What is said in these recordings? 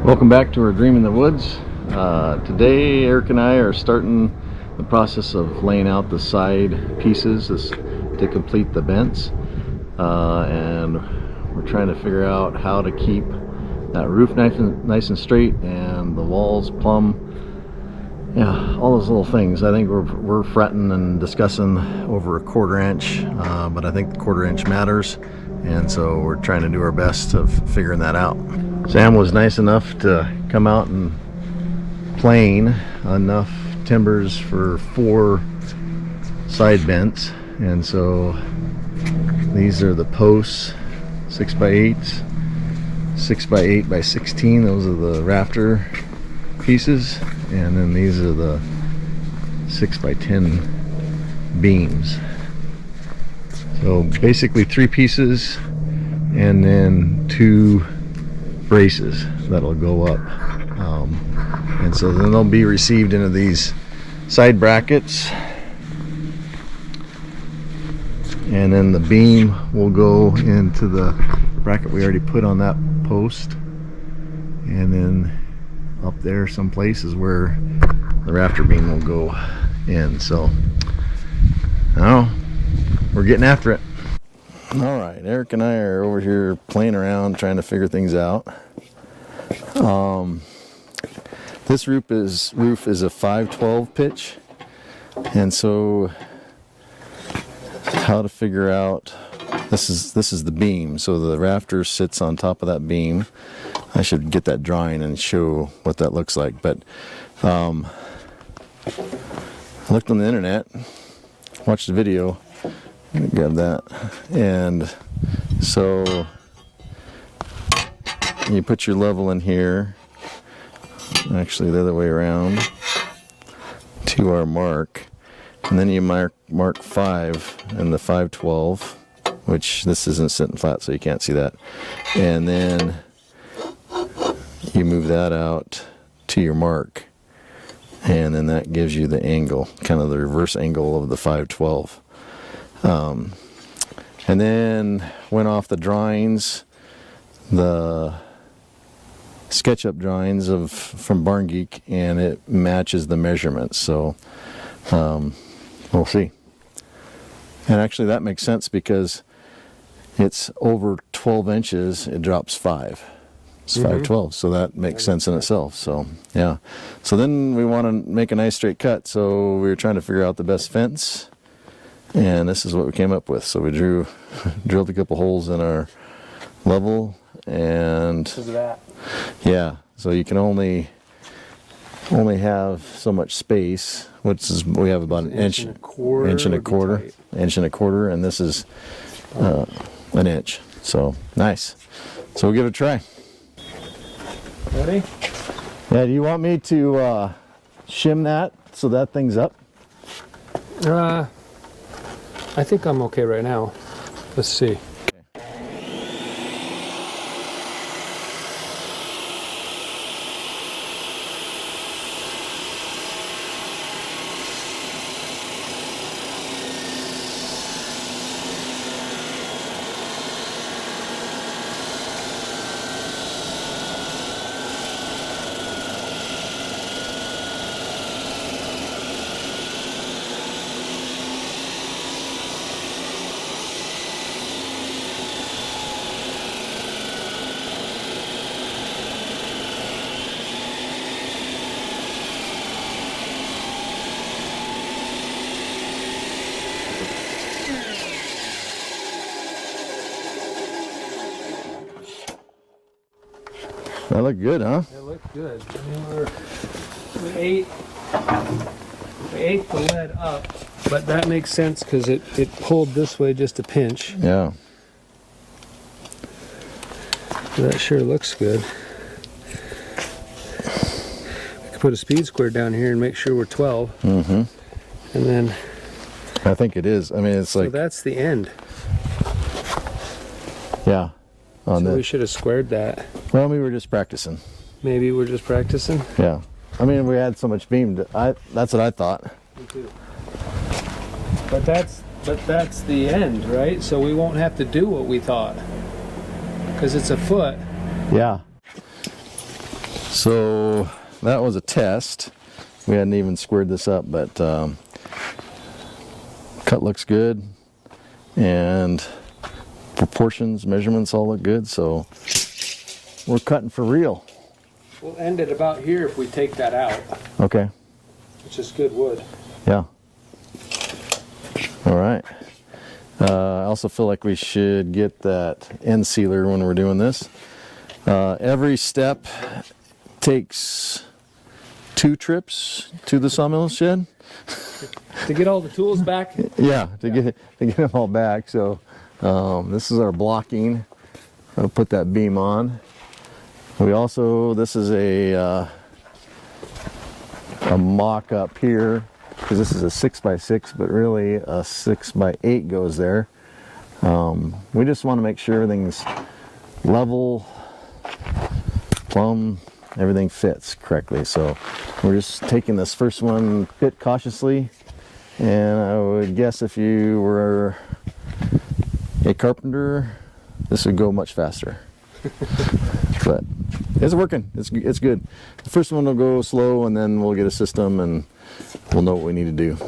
Welcome back to our Dream in the Woods. Today Eric and I are starting the process of laying out the side pieces to complete the vents, and we're trying to figure out how to keep that roof nice and straight and the walls plumb. Yeah, all those little things. I think we're fretting and discussing over a 1/4 inch, but I think the 1/4 inch matters, and so we're trying to do our best of figuring that out. Sam was nice enough to come out and plane enough timbers for 4 side vents, and so these are the posts, 6x8s, 6x8x16. Those are the rafter pieces, and then these are the 6x10 beams. So basically 3 pieces and then 2 braces that'll go up, and so then they'll be received into these side brackets, and then the beam will go into the bracket we already put on that post, and then up there someplace is where the rafter beam will go in. So now we're getting after it. All right, Eric and I are over here playing around trying to figure things out. This roof is a 512 pitch, and so how to figure out, this is the beam, so the rafter sits on top of that beam. I should get that drawing and show what that looks like, but I looked on the internet, watched the video, grab that, and so you put your level in here, actually the other way around, to our mark, and then you mark 5 in the 512, which this isn't sitting flat so you can't see that, and then you move that out to your mark, and then that gives you the angle, kind of the reverse angle of the 512. And then went off the drawings, the SketchUp drawings from Barn Geek, and it matches the measurements, so we'll see. And actually that makes sense because it's over 12 inches, it drops 5. It's 512, so that makes sense in itself. So yeah, so then we want to make a nice straight cut, so we were trying to figure out the best fence, and this is what we came up with. So we drilled a couple holes in our level, and because of that. Yeah, so you can only have so much space, which is, we have about an inch and a quarter, and this is an inch. So nice. So we'll give it a try. Ready? Yeah, do you want me to shim that so that thing's up? I think I'm okay right now. Let's see. That looked good, huh? It looked good. I mean, we ate the lead up, but that makes sense because it pulled this way just a pinch. Yeah. That sure looks good. We could put a speed square down here and make sure we're 12. Mm-hmm. And then... I think it is. I mean, it's like... So that's the end. Yeah. So we should have squared that. Well, we were just practicing. Maybe we're just practicing? Yeah. I mean, we had so much beam. That's what I thought. Me too. But that's the end, right? So we won't have to do what we thought. Because it's a foot. Yeah. So that was a test. We hadn't even squared this up, but cut looks good, and proportions, measurements all look good, so we're cutting for real. We'll end it about here if we take that out. Okay. It's just good wood. Yeah. All right. I also feel like we should get that end sealer when we're doing this. Every step takes 2 trips to the sawmill shed. To get all the tools back? Yeah, to get them all back. So this is our blocking. I'll put that beam on. We also, this is a mock-up here, because this is a 6x6, but really a 6x8 goes there. We just want to make sure everything's level, plumb, everything fits correctly. So we're just taking this first one a bit cautiously, and I would guess if you were a carpenter, this would go much faster. But it's working. It's good. The first one will go slow, and then we'll get a system and we'll know what we need to do.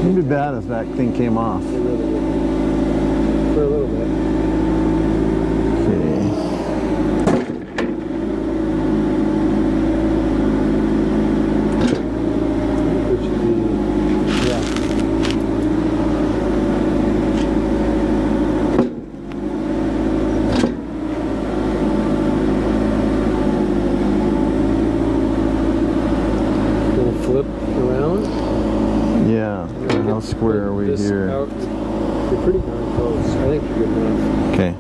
It'd be bad if that thing came off. It really would. For a little bit. Okay. It should be, yeah. Little flip around. Yeah. How square are we here? You're pretty darn close. I think you're good enough. Okay.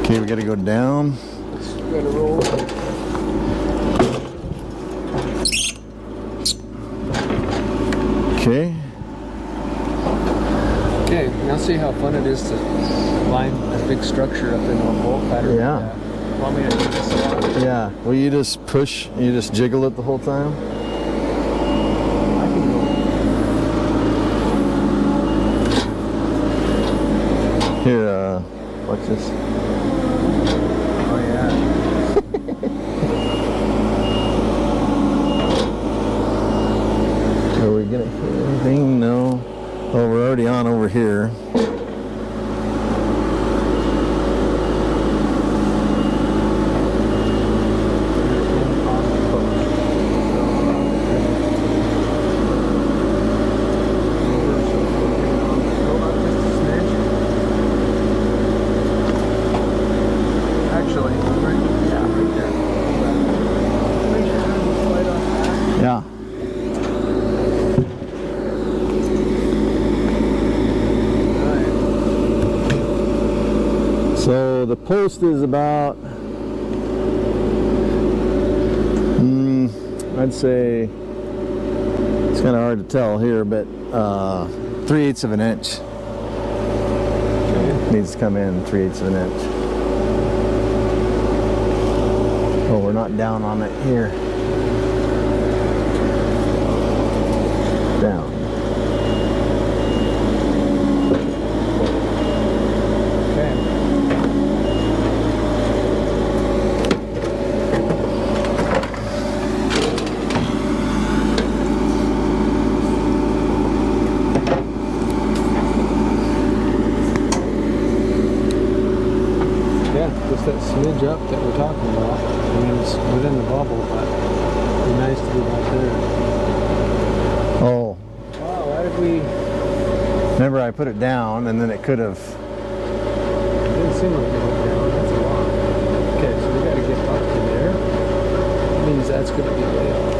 Okay, we gotta go down. You gotta roll. Okay. Okay, now see how fun it is to line a big structure up into a bolt pattern. Yeah. Want me to do this a lot? Yeah. Will you just push? You just jiggle it the whole time? I can go. Here, watch this. Oh yeah. Are we gonna hear anything? No. Oh, we're already on over here. Actually, right there. Yeah. So the post is about, I'd say, it's kind of hard to tell here, but 3/8 of an inch. Okay. Needs to come in 3/8 of an inch. Oh, we're not down on it here. Down. Okay. Just that smidge up that we're talking about. I mean, it's within the bubble, but it'd be nice to be back there. Oh, Wow, why did we... remember I put it down and then it could have. It didn't seem like it went down. That's a lot. Okay, so we got to get up to there. That means that's going to be way off.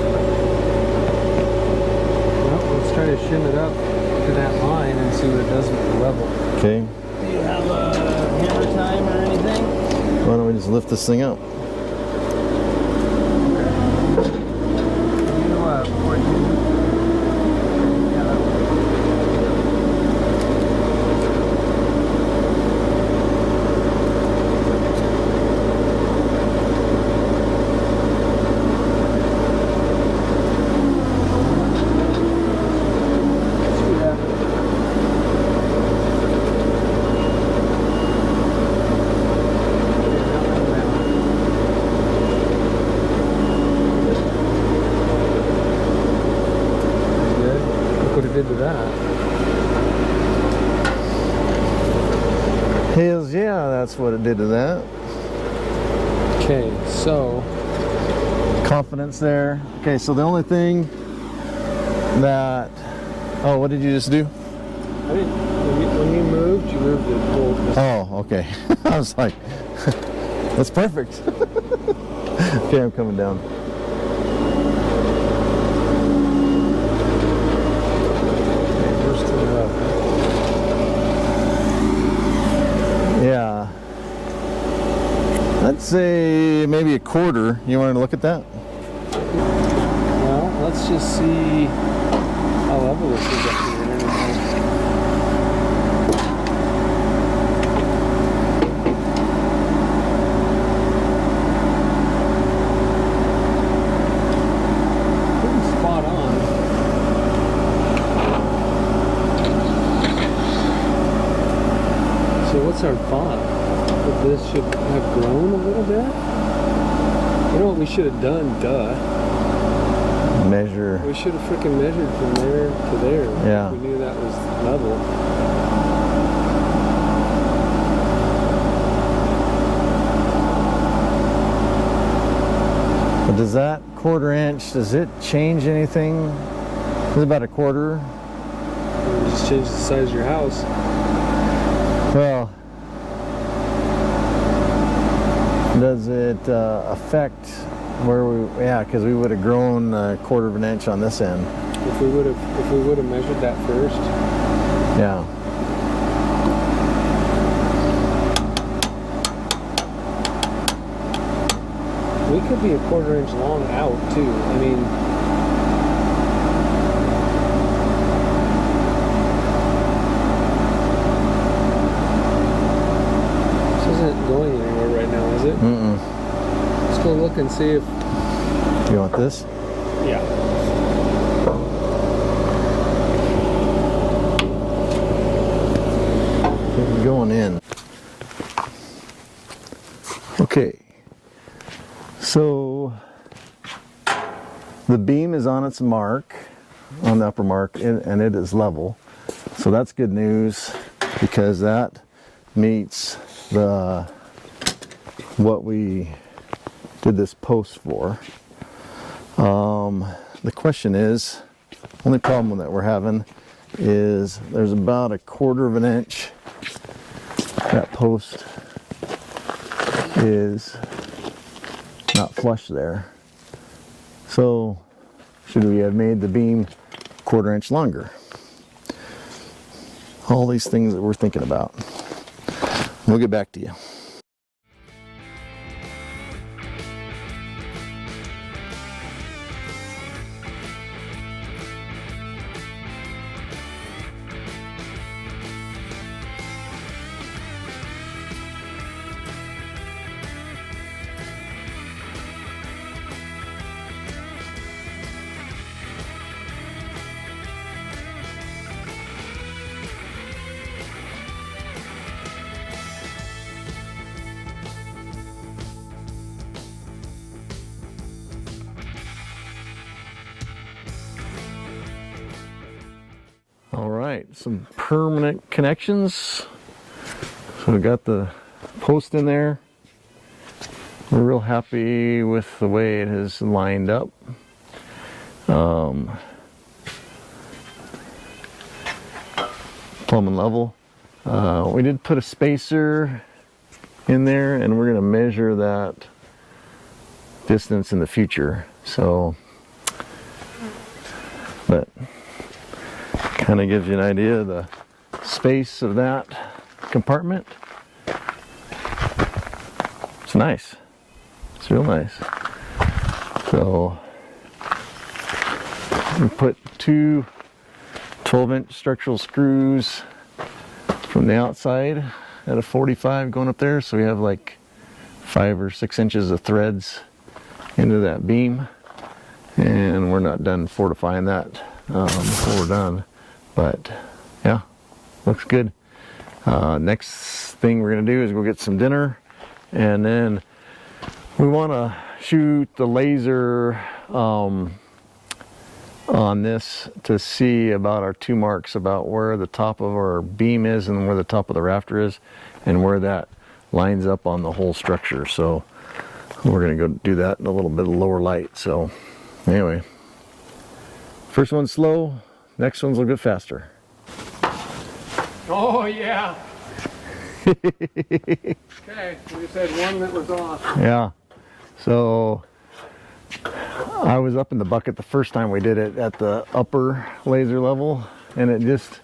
Well, let's try to shim it up to that line and see what it does with the level. Okay. Do you have a hammer time or anything? Why don't we just lift this thing up? Okay. You know what? Before you... Yeah, that works. Let's do that. What it did to that. Hells yeah, that's what it did to that. Okay, so Confidence there. Okay, so the only thing that... Oh, what did you just do? I didn't, when you moved the whole. Oh, okay. I was like, that's perfect. Okay, I'm coming down. Yeah. I'd say maybe a quarter. You want to look at that? Well, let's just see how level this is up here. Pretty spot on. So what's our thought? That this should have grown a little bit? You know what we should have done? Duh. Measure. We should have freaking measured from there to there. Yeah. We knew that was level. But does that quarter inch, does it change anything? It's about a quarter. You just change the size of your house. Well, does it affect where we? Yeah, because we would have grown a quarter of an inch on this end. If we would have measured that first. Yeah. We could be a quarter inch long out too. I mean, this isn't going anywhere right now, is it? Mm-mm. Let's go look and see if. You want this? Yeah. It's going in. Okay. So the beam is on its mark, on the upper mark, and it is level. So that's good news because that meets the what we did this post for. The question is, only problem that we're having is there's about a quarter of an inch. That post is not flush there. So should we have made the beam a quarter inch longer? All these things that we're thinking about. We'll get back to you. right, some permanent connections. So we got the post in there. We're real happy with the way it is lined up. Plumb and level. We did put a spacer in there, and we're going to measure that distance in the future. So, but kind of gives you an idea of the space of that compartment. It's nice. It's real nice. So we put two 12-inch structural screws from the outside at a 45 going up there, so we have like 5 or 6 inches of threads into that beam, and we're not done fortifying that before we're done, but yeah, looks good. Next thing we're gonna do is go get some dinner, and then we want to shoot the laser on this to see about our 2 marks, about where the top of our beam is and where the top of the rafter is, and where that lines up on the whole structure. So we're gonna go do that in a little bit of lower light. So anyway, first one's slow, next one's a little bit faster. Oh yeah. Okay, we just had one that was off. Yeah, so I was up in the bucket the first time we did it at the upper laser level, and it just,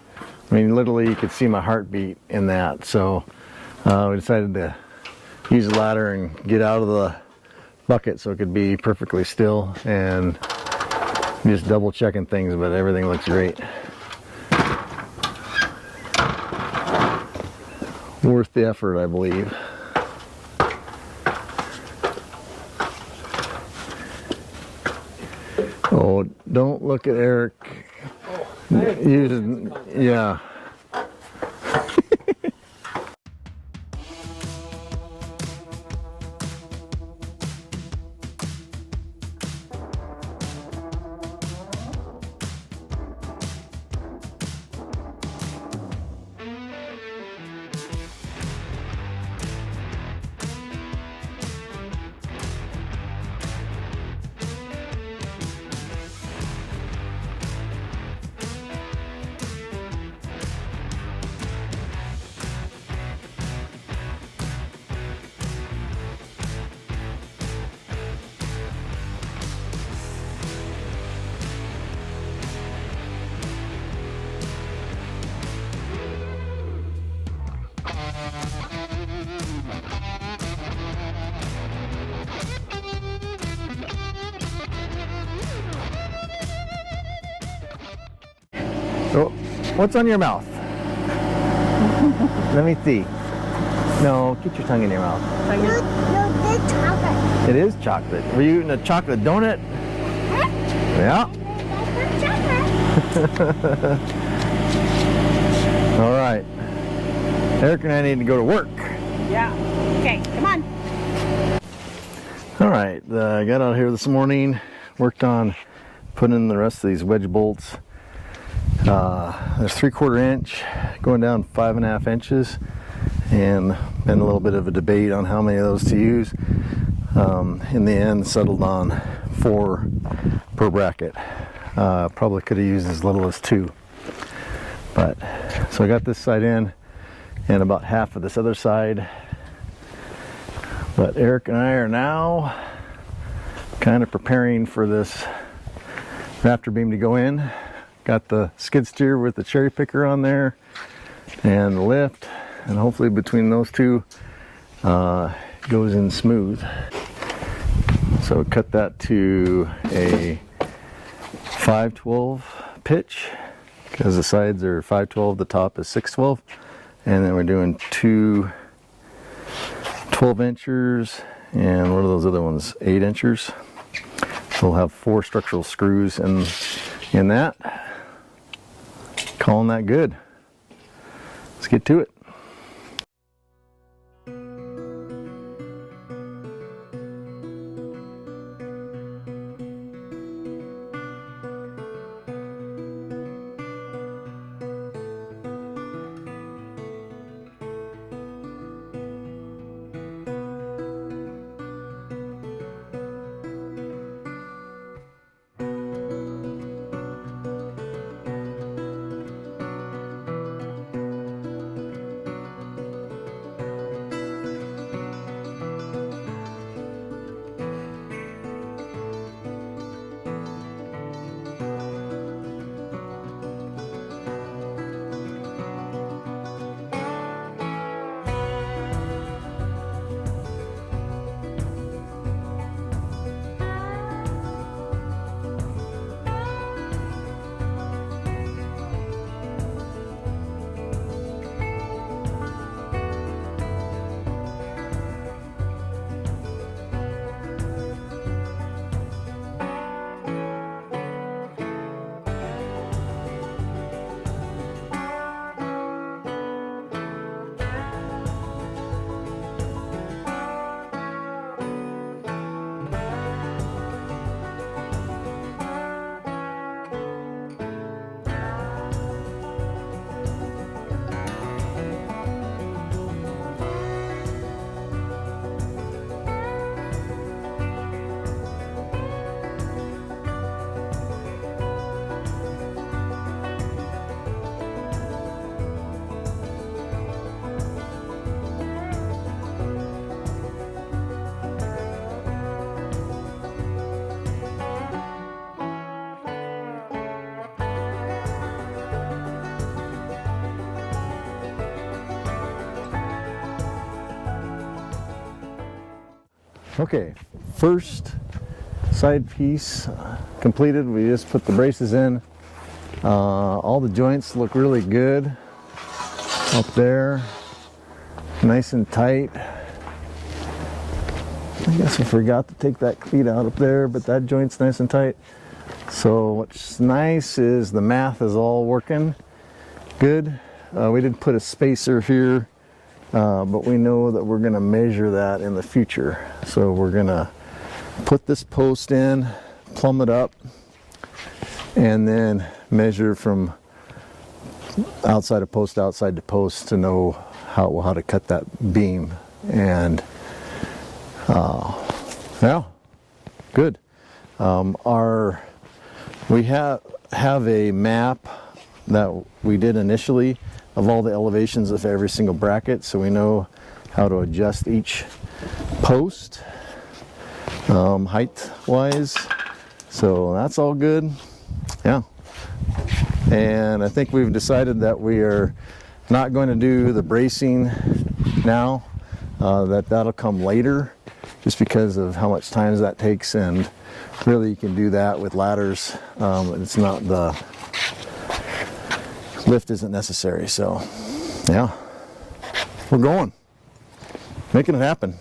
I mean, literally you could see my heartbeat in that. So we decided to use the ladder and get out of the bucket so it could be perfectly still, and just double checking things, but everything looks great. Worth the effort, I believe. Oh, don't look at Eric. Using, yeah. So, what's on your mouth? Let me see. No, get your tongue in your mouth. No, it's chocolate. It is chocolate. Were you eating a chocolate donut? Huh? Yeah. That's chocolate. All right. Eric and I need to go to work. Yeah. Okay, come on. All right. I got out here this morning, worked on putting in the rest of these wedge bolts. There's 3/4 inch going down 5.5 inches, and been a little bit of a debate on how many of those to use. In the end, settled on 4 per bracket. Probably could have used as little as 2, but so I got this side in and about half of this other side. But Eric and I are now kind of preparing for this rafter beam to go in. Got the skid steer with the cherry picker on there and the lift, and hopefully between those two goes in smooth. So cut that to a 5/12 pitch because the sides are 5/12, the top is 6/12, and then we're doing 2 12-inchers and what are those other ones, 8-inchers. So we'll have 4 structural screws in that. Calling that good. Let's get to it. Okay, first side piece completed. We just put the braces in. All the joints look really good up there, nice and tight. I guess I forgot to take that cleat out up there, but that joint's nice and tight. So what's nice is the math is all working good. We did put a spacer here, but we know that we're going to measure that in the future. So we're going to put this post in, plumb it up, and then measure from outside to post to know how to cut that beam. And yeah, good. We have a map that we did initially of all the elevations of every single bracket, so we know how to adjust each post height wise. So that's all good. Yeah. And I think we've decided that we are not going to do the bracing now, that'll come later, just because of how much time that takes, and really you can do that with ladders. It's not, the lift isn't necessary. So yeah, we're going, making it happen.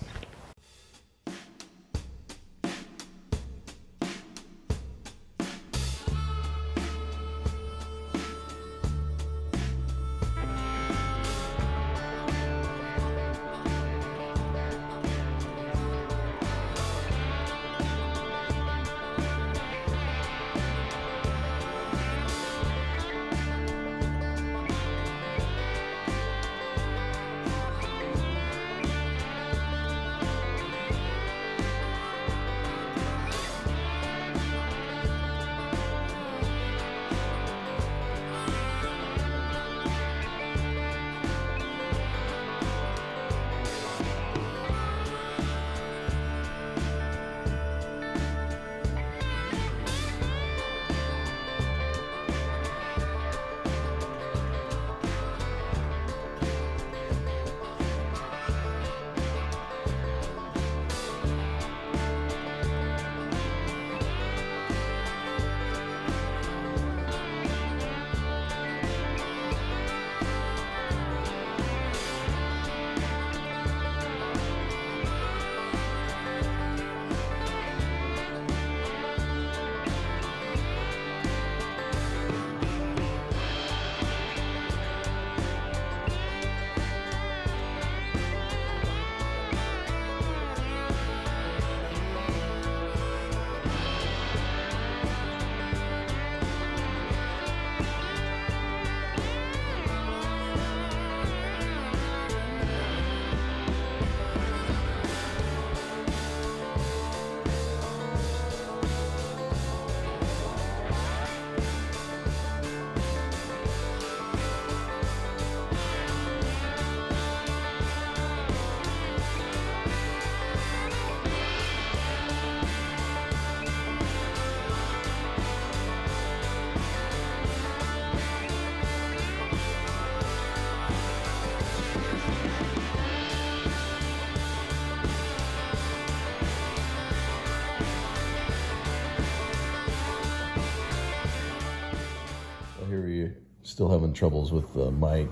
Still having troubles with the mic.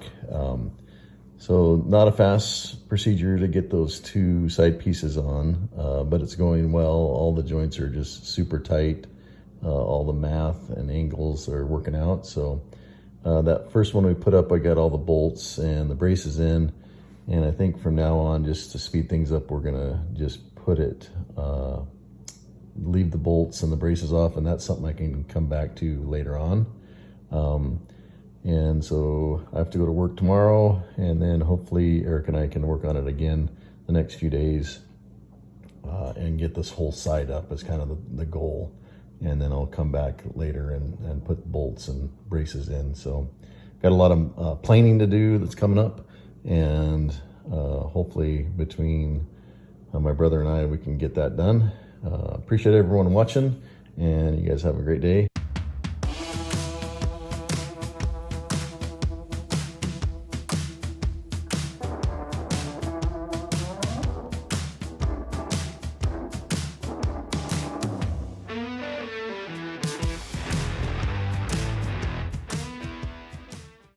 So not a fast procedure to get those two side pieces on, but it's going well. All the joints are just super tight. All the math and angles are working out. So that first one we put up, I got all the bolts and the braces in. And I think from now on, just to speed things up, we're gonna just put it, leave the bolts and the braces off, and that's something I can come back to later on. And so I have to go to work tomorrow, and then hopefully Eric and I can work on it again the next few days and get this whole side up as kind of the goal. And then I'll come back later and put bolts and braces in. So got a lot of planing to do that's coming up, and hopefully between my brother and I, we can get that done. Appreciate everyone watching, and you guys have a great day.